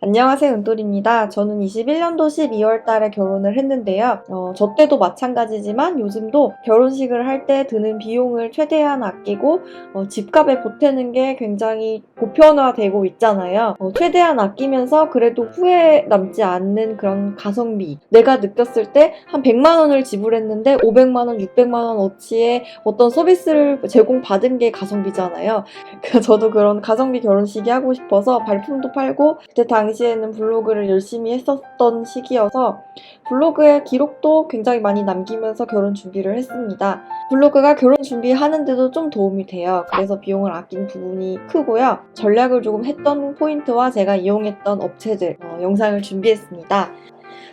안녕하세요, 은돌입니다. 저는 21년도 12월 달에 결혼을 했는데요. 저 때도 마찬가지지만 요즘도 결혼식을 할 때 드는 비용을 최대한 아끼고 집값에 보태는 게 굉장히 보편화되고 있잖아요. 최대한 아끼면서 그래도 후회 남지 않는 그런 가성비. 내가 느꼈을 때 한 100만 원을 지불했는데 500만 원, 600만 원 어치의 어떤 서비스를 제공받은 게 가성비잖아요. 그래서 저도 그런 가성비 결혼식이 하고 싶어서 발품도 팔고 그때 당시에는 블로그를 열심히 했었던 시기여서 블로그에 기록도 굉장히 많이 남기면서 결혼 준비를 했습니다. 블로그가 결혼 준비하는데도 좀 도움이 돼요. 그래서 비용을 아낀 부분이 크고요. 전략을 조금 했던 포인트와 제가 이용했던 업체들 영상을 준비했습니다.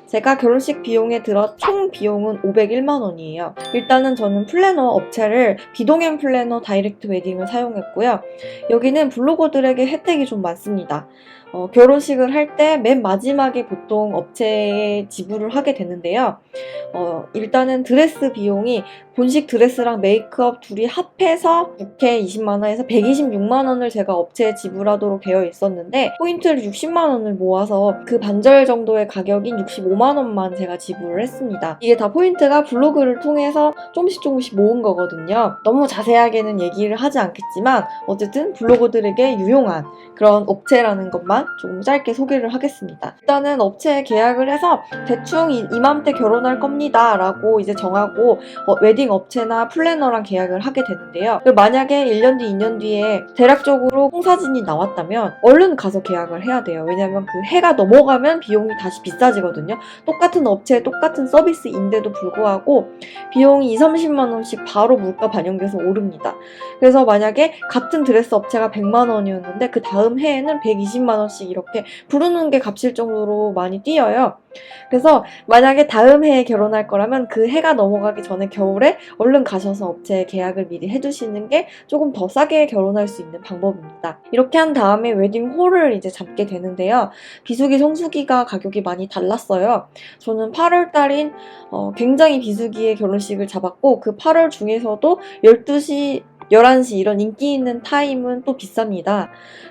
제가 결혼식 비용에 들어 총 비용은 501만 원이에요. 일단은 저는 플래너 업체를 비동행 플래너 다이렉트 웨딩을 사용했고요. 여기는 블로거들에게 혜택이 좀 많습니다. 결혼식을 할 때 맨 마지막에 보통 업체에 지불을 하게 되는데요. 일단은 드레스 비용이 본식 드레스랑 메이크업 둘이 합해서 부케 20만원에서 126만원을 제가 업체에 지불하도록 되어 있었는데 포인트를 60만원을 모아서 그 반절 정도의 가격인 65만원만 제가 지불을 했습니다. 이게 다 포인트가 블로그를 통해서 조금씩 모은 거거든요. 너무 자세하게는 얘기를 하지 않겠지만 어쨌든 블로거들에게 유용한 그런 업체라는 것만 조금 짧게 소개를 하겠습니다. 일단은 업체에 계약을 해서 대충 이맘때 결혼할 겁니다 라고 이제 정하고 웨딩 업체나 플래너랑 계약을 하게 되는데요. 만약에 1년 뒤, 2년 뒤에 대략적으로 홍사진이 나왔다면 얼른 가서 계약을 해야 돼요. 왜냐면 그 해가 넘어가면 비용이 다시 비싸지거든요. 똑같은 업체에 똑같은 서비스인데도 불구하고 비용이 2, 30만 원씩 바로 물가 반영돼서 오릅니다. 그래서 만약에 같은 드레스 업체가 100만 원이었는데 그 다음 해에는 120만 원씩 이렇게 부르는 게 값일 정도로 많이 뛰어요. 그래서 만약에 다음 해에 결혼할 거라면 그 해가 넘어가기 전에 겨울에 얼른 가셔서 업체에 계약을 미리 해두시는 게 조금 더 싸게 결혼할 수 있는 방법입니다. 이렇게 한 다음에 웨딩홀을 이제 잡게 되는데요. 비수기, 성수기가 가격이 많이 달랐어요. 저는 8월 달인 굉장히 비수기의 결혼식을 잡았고 그 8월 중에서도 12시 11시 이런 인기 있는 타임은 또 비쌉니다.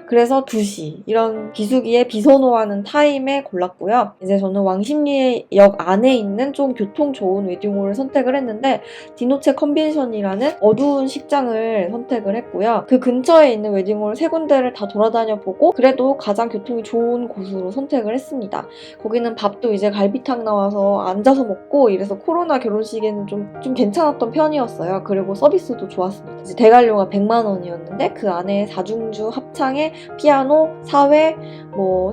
그래서 2시 이런 비수기에 비선호하는 타임에 골랐고요. 이제 저는 왕십리역 안에 있는 좀 교통 좋은 웨딩홀을 선택을 했는데 디노체 컨벤션이라는 어두운 식장을 선택을 했고요. 그 근처에 있는 웨딩홀 3군데를 다 돌아다녀 보고 그래도 가장 교통이 좋은 곳으로 선택을 했습니다. 거기는 밥도 이제 갈비탕 나와서 앉아서 먹고 이래서 코로나 결혼식에는 좀 괜찮았던 편이었어요. 그리고 서비스도 좋았습니다. 이제 대관료가 100만 원이었는데 그 안에 4중주 합창에 피아노, 사회,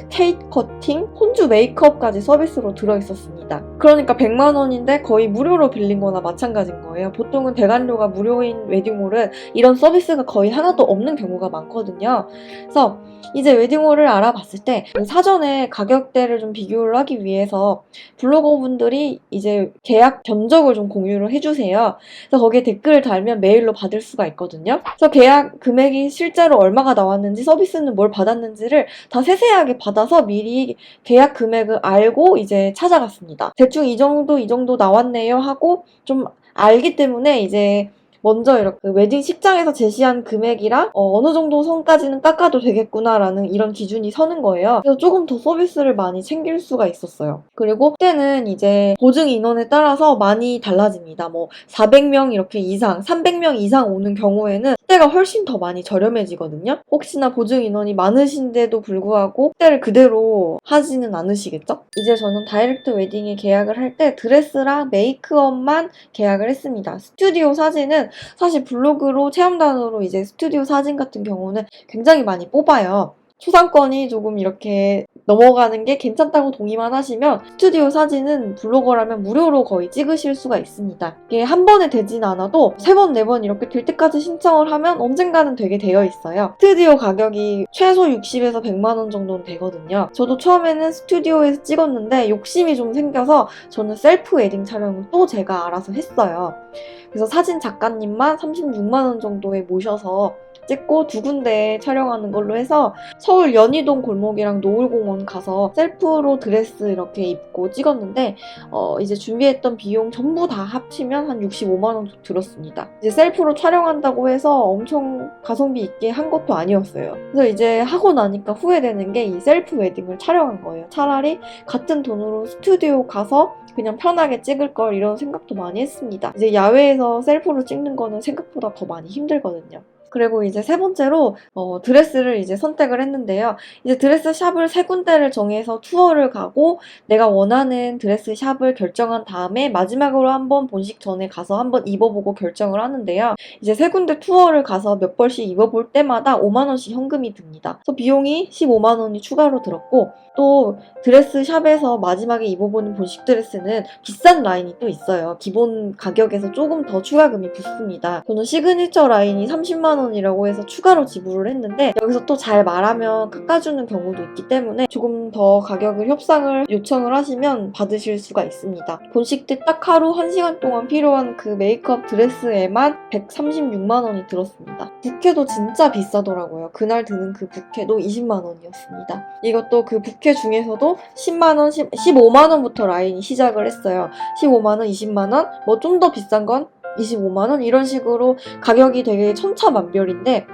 케이크 커팅, 혼주 메이크업까지 서비스로 들어있었습니다. 그러니까 100만 원인데 거의 무료로 빌린 거나 마찬가지인 거예요. 보통은 대관료가 무료인 웨딩홀은 이런 서비스가 거의 하나도 없는 경우가 많거든요. 그래서 이제 웨딩홀을 알아봤을 때 사전에 가격대를 좀 비교를 하기 위해서 블로거분들이 이제 계약 견적을 좀 공유를 해주세요. 그래서 거기에 댓글을 달면 메일로 받을 수가 있거든요. 그래서 계약 금액이 실제로 얼마가 나왔는지 서비스는 뭘 받았는지를 다 세세하게 받아서 미리 계약 금액을 알고 이제 찾아갔습니다. 대충 이 정도 나왔네요 하고 좀 알기 때문에 이제 먼저 이렇게 웨딩 식장에서 제시한 금액이랑 어느 정도 선까지는 깎아도 되겠구나라는 이런 기준이 서는 거예요. 그래서 조금 더 서비스를 많이 챙길 수가 있었어요. 그리고 그때는 이제 보증 인원에 따라서 많이 달라집니다. 400명 이렇게 이상, 300명 이상 오는 경우에는 그때가 훨씬 더 많이 저렴해지거든요. 혹시나 보증 인원이 많으신데도 불구하고 그때를 그대로 하지는 않으시겠죠? 이제 저는 다이렉트 웨딩에 계약을 할 때 드레스랑 메이크업만 계약을 했습니다. 스튜디오 사진은 사실 블로그로 체험단으로 이제 스튜디오 사진 같은 경우는 굉장히 많이 뽑아요. 초상권이 조금 이렇게 넘어가는 게 괜찮다고 동의만 하시면 스튜디오 사진은 블로거라면 무료로 거의 찍으실 수가 있습니다. 이게 한 번에 되진 않아도 3번, 4번 이렇게 될 때까지 신청을 하면 언젠가는 되게 되어 있어요. 스튜디오 가격이 최소 60에서 100만 원 정도는 되거든요. 저도 처음에는 스튜디오에서 찍었는데 욕심이 좀 생겨서 저는 셀프 웨딩 촬영을 또 제가 알아서 했어요. 그래서 사진 작가님만 36만 원 정도에 모셔서 찍고 2군데 촬영하는 걸로 해서 서울 연희동 골목이랑 노을공원 가서 셀프로 드레스 이렇게 입고 찍었는데 이제 준비했던 비용 전부 다 합치면 한 65만 원 들었습니다. 이제 셀프로 촬영한다고 해서 엄청 가성비 있게 한 것도 아니었어요. 그래서 이제 하고 나니까 후회되는 게 이 셀프 웨딩을 촬영한 거예요. 차라리 같은 돈으로 스튜디오 가서 그냥 편하게 찍을 걸 이런 생각도 많이 했습니다. 이제 야외에서 셀프로 찍는 거는 생각보다 더 많이 힘들거든요. 그리고 이제 세 번째로 드레스를 이제 선택을 했는데요. 이제 드레스 샵을 3군데를 정해서 투어를 가고 내가 원하는 드레스 샵을 결정한 다음에 마지막으로 한번 본식 전에 가서 한번 입어보고 결정을 하는데요. 이제 3군데 투어를 가서 몇 벌씩 입어볼 때마다 5만 원씩 현금이 듭니다. 그래서 비용이 15만 원이 추가로 들었고 또 드레스 샵에서 마지막에 입어보는 본식 드레스는 비싼 라인이 또 있어요. 기본 가격에서 조금 더 추가금이 붙습니다. 저는 시그니처 라인이 30만 원이라고 해서 추가로 지불을 했는데 여기서 또 잘 말하면 깎아주는 경우도 있기 때문에 조금 더 가격을 협상을 요청을 하시면 받으실 수가 있습니다. 본식 때 딱 하루 1시간 동안 필요한 그 메이크업 드레스에만 136만 원이 들었습니다. 부케도 진짜 비싸더라고요. 그날 드는 그 부케도 20만 원이었습니다. 이것도 그 부케 중에서도 10만 원, 15만 원부터 라인이 시작을 했어요. 15만 원, 20만 원, 뭐 좀 더 비싼 건 25만 원 이런 식으로 가격이 되게 천차만별인데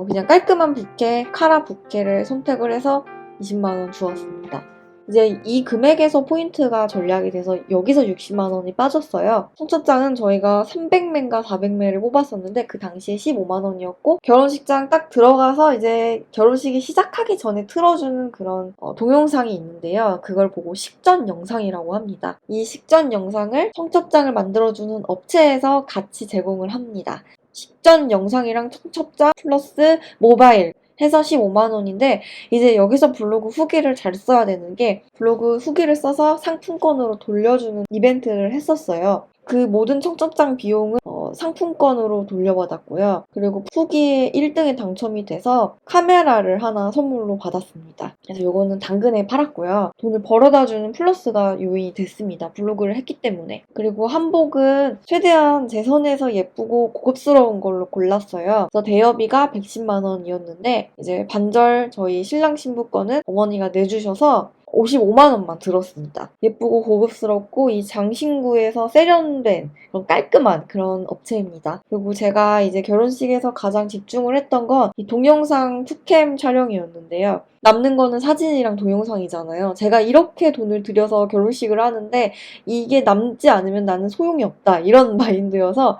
그냥 깔끔한 부케, 카라 부케를 선택을 해서 20만 원 주었습니다. 이제 이 금액에서 포인트가 전략이 돼서 여기서 60만 원이 빠졌어요. 청첩장은 저희가 300매인가 400매를 뽑았었는데 그 당시에 15만 원이었고 결혼식장 딱 들어가서 이제 결혼식이 시작하기 전에 틀어주는 그런 동영상이 있는데요. 그걸 보고 식전 영상이라고 합니다. 이 식전 영상을 청첩장을 만들어주는 업체에서 같이 제공을 합니다. 식전 영상이랑 청첩장 플러스 모바일 해서 15만 원인데 이제 여기서 블로그 후기를 잘 써야 되는 게 블로그 후기를 써서 상품권으로 돌려주는 이벤트를 했었어요. 그 모든 청첩장 비용은 상품권으로 돌려받았고요. 그리고 후기에 1등에 당첨이 돼서 카메라를 하나 선물로 받았습니다. 그래서 이거는 당근에 팔았고요. 돈을 벌어다주는 플러스가 요인이 됐습니다. 블로그를 했기 때문에. 그리고 한복은 최대한 제 선에서 예쁘고 고급스러운 걸로 골랐어요. 그래서 대여비가 110만 원이었는데 이제 반절 저희 신랑 신부 거는 어머니가 내주셔서 55만 원만 들었습니다. 예쁘고 고급스럽고 이 장신구에서 세련된 그런 깔끔한 그런 업체입니다. 그리고 제가 이제 결혼식에서 가장 집중을 했던 건 이 동영상 투캠 촬영이었는데요. 남는 거는 사진이랑 동영상이잖아요. 제가 이렇게 돈을 들여서 결혼식을 하는데 이게 남지 않으면 나는 소용이 없다 이런 마인드여서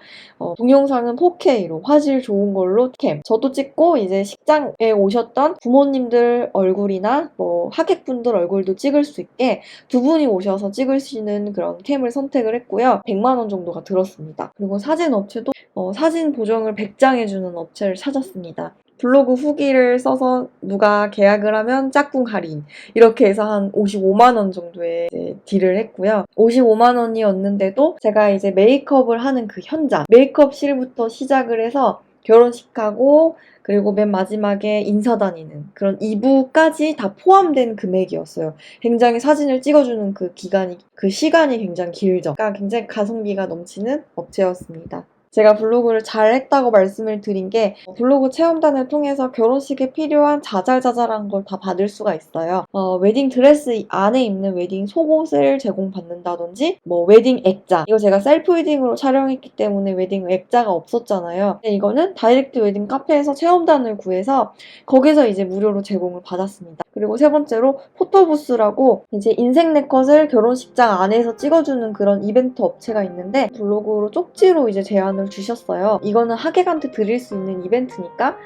동영상은 4K로 화질 좋은 걸로 캠 저도 찍고 이제 식장에 오셨던 부모님들 얼굴이나 뭐 하객분들 얼굴도 찍을 수 있게 2분이 오셔서 찍을 수 있는 그런 캠을 선택을 했고요. 100만 원 정도가 들었습니다. 그리고 사진 업체도 사진 보정을 100장 해주는 업체를 찾았습니다. 블로그 후기를 써서 누가 계약을 하면 짝꿍 할인 이렇게 해서 한 55만 원 정도의 딜을 했고요. 55만 원이었는데도 제가 이제 메이크업을 하는 그 현장 메이크업실부터 시작을 해서 결혼식하고 그리고 맨 마지막에 인사 다니는 그런 2부까지 다 포함된 금액이었어요. 굉장히 사진을 찍어주는 그 시간이 굉장히 길죠. 그러니까 굉장히 가성비가 넘치는 업체였습니다. 제가 블로그를 잘 했다고 말씀을 드린 게 블로그 체험단을 통해서 결혼식에 필요한 자잘자잘한 걸 다 받을 수가 있어요. 웨딩 드레스 안에 입는 웨딩 속옷을 제공받는다든지 뭐 웨딩 액자 이거 제가 셀프 웨딩으로 촬영했기 때문에 웨딩 액자가 없었잖아요. 근데 이거는 다이렉트 웨딩 카페에서 체험단을 구해서 거기서 이제 무료로 제공을 받았습니다. 그리고 세 번째로 포토부스라고 이제 인생 네컷을 결혼식장 안에서 찍어주는 그런 이벤트 업체가 있는데 블로그로 쪽지로 이제 제안을 주셨어요. 이거는 하객한테 드릴 수 있는 이벤트니까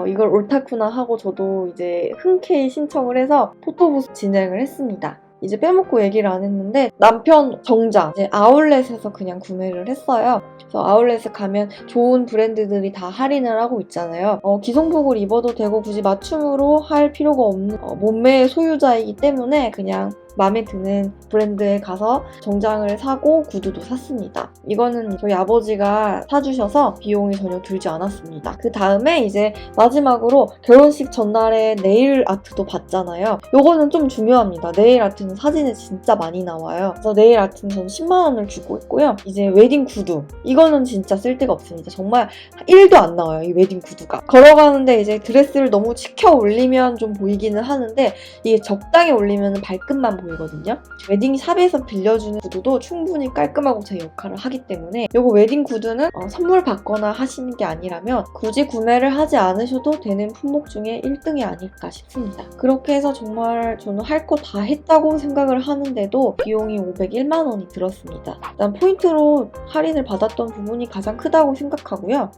이걸 옳다구나 하고 저도 이제 흔쾌히 신청을 해서 포토부스 진행을 했습니다. 이제 빼먹고 얘기를 안 했는데 남편 정장 이제 아울렛에서 그냥 구매를 했어요. 그래서 아울렛에 가면 좋은 브랜드들이 다 할인을 하고 있잖아요. 기성복을 입어도 되고 굳이 맞춤으로 할 필요가 없는 몸매의 소유자이기 때문에 그냥 마음에 드는 브랜드에 가서 정장을 사고 구두도 샀습니다. 이거는 저희 아버지가 사주셔서 비용이 전혀 들지 않았습니다. 그 다음에 이제 마지막으로 결혼식 전날에 네일 아트도 봤잖아요. 요거는 좀 중요합니다. 네일 아트는 사진에 진짜 많이 나와요. 그래서 네일 아트는 저는 10만 원을 주고 있고요. 이제 웨딩 구두. 이거는 진짜 쓸데가 없습니다. 정말 1도 안 나와요. 이 웨딩 구두가. 걸어가는데 이제 드레스를 너무 치켜 올리면 좀 보이기는 하는데 이게 적당히 올리면 발끝만 보이거든요. 웨딩 샵에서 빌려주는 구두도 충분히 깔끔하고 제 역할을 하기 때문에 요거 웨딩 구두는 선물 받거나 하시는 게 아니라면 굳이 구매를 하지 않으셔도 되는 품목 중에 1등이 아닐까 싶습니다. 그렇게 해서 정말 저는 할 거 다 했다고 생각을 하는데도 비용이 501만 원이 들었습니다. 일단 포인트로 할인을 받았던 부분이 가장 크다고 생각하고요.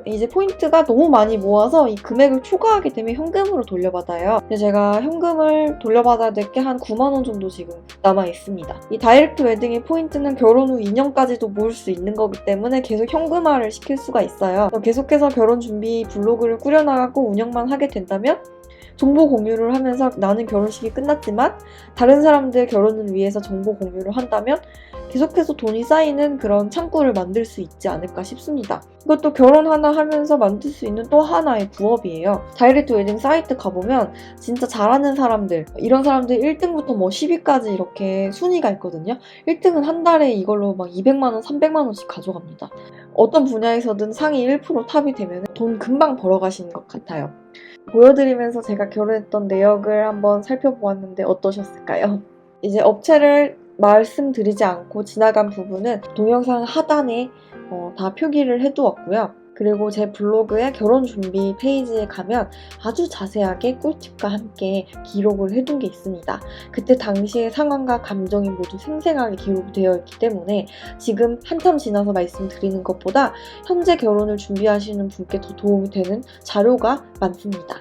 이제 포인트가 너무 많이 모아서 이 금액을 초과하게 되면 현금으로 돌려받아요. 근데 제가 현금을 돌려받아야 될 게 한 9만 원 정도 지금 남아 있습니다. 이 다이렉트 웨딩의 포인트는 결혼 후 2년까지도 모을 수 있는 거기 때문에 계속 현금화를 시킬 수가 있어요. 계속해서 결혼 준비 블로그를 꾸려나가고 운영만 하게 된다면 정보 공유를 하면서 나는 결혼식이 끝났지만 다른 사람들 결혼을 위해서 정보 공유를 한다면 계속해서 돈이 쌓이는 그런 창구를 만들 수 있지 않을까 싶습니다. 이것도 결혼 하나 하면서 만들 수 있는 또 하나의 부업이에요. 다이렉트 웨딩 사이트 가보면 진짜 잘하는 사람들, 이런 사람들 1등부터 뭐 10위까지 이렇게 순위가 있거든요. 1등은 한 달에 이걸로 막 200만 원, 300만 원씩 가져갑니다. 어떤 분야에서든 상위 1% 탑이 되면 돈 금방 벌어가시는 것 같아요. 보여드리면서 제가 결혼했던 내역을 한번 살펴보았는데 어떠셨을까요? 이제 업체를 말씀드리지 않고 지나간 부분은 동영상 하단에 다 표기를 해두었고요. 그리고 제 블로그의 결혼 준비 페이지에 가면 아주 자세하게 꿀팁과 함께 기록을 해둔 게 있습니다. 그때 당시의 상황과 감정이 모두 생생하게 기록되어 있기 때문에 지금 한참 지나서 말씀드리는 것보다 현재 결혼을 준비하시는 분께 더 도움이 되는 자료가 많습니다.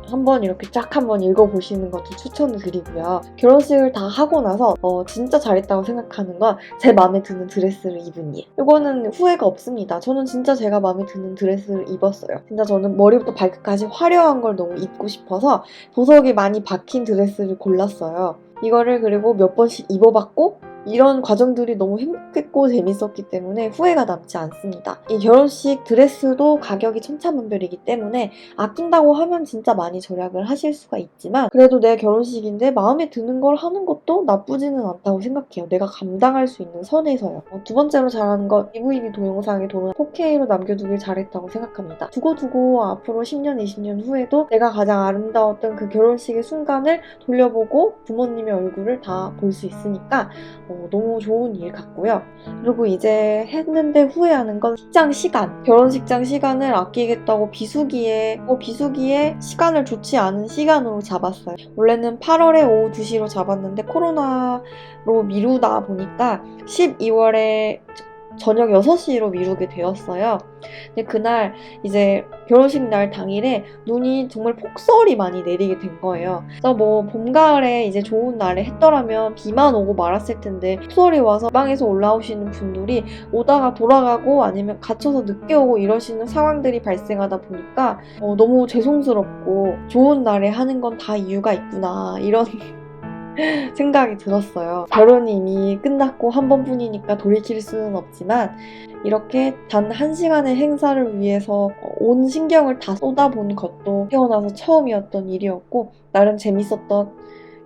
한번 이렇게 쫙 한번 읽어보시는 것도 추천을 드리고요. 결혼식을 다 하고 나서 진짜 잘했다고 생각하는 건 제 마음에 드는 드레스를 입은 일. 이거는 후회가 없습니다. 저는 진짜 제가 마음에 드는 드레스를 입었어요. 진짜 저는 머리부터 발끝까지 화려한 걸 너무 입고 싶어서 보석이 많이 박힌 드레스를 골랐어요. 이거를 그리고 몇 번씩 입어봤고 이런 과정들이 너무 행복했고 재밌었기 때문에 후회가 남지 않습니다. 이 결혼식 드레스도 가격이 천차만별이기 때문에 아낀다고 하면 진짜 많이 절약을 하실 수가 있지만 그래도 내 결혼식인데 마음에 드는 걸 하는 것도 나쁘지는 않다고 생각해요. 내가 감당할 수 있는 선에서요. 두 번째로 잘하는 건 DVD 동영상의 돈을 4K로 남겨두길 잘했다고 생각합니다. 두고두고 앞으로 10년, 20년 후에도 내가 가장 아름다웠던 그 결혼식의 순간을 돌려보고 부모님의 얼굴을 다 볼 수 있으니까 너무 좋은 일 같고요. 그리고 이제 했는데 후회하는 건 식장 시간. 결혼식장 시간을 아끼겠다고 비수기에 시간을 좋지 않은 시간으로 잡았어요. 원래는 8월에 오후 2시로 잡았는데 코로나로 미루다 보니까 12월에 저녁 6시로 미루게 되었어요. 근데 그날 이제 결혼식 날 당일에 눈이 정말 폭설이 많이 내리게 된 거예요. 그래서 뭐 봄, 가을에 이제 좋은 날에 했더라면 비만 오고 말았을 텐데 폭설이 와서 방에서 올라오시는 분들이 오다가 돌아가고 아니면 갇혀서 늦게 오고 이러시는 상황들이 발생하다 보니까 너무 죄송스럽고 좋은 날에 하는 건 다 이유가 있구나 이런 생각이 들었어요. 결혼이 이미 끝났고 한 번뿐이니까 돌이킬 수는 없지만 이렇게 단 1시간의 행사를 위해서 온 신경을 다 쏟아본 것도 태어나서 처음이었던 일이었고 나름 재밌었던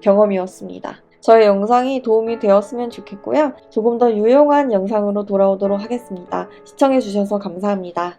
경험이었습니다. 저의 영상이 도움이 되었으면 좋겠고요. 조금 더 유용한 영상으로 돌아오도록 하겠습니다. 시청해주셔서 감사합니다.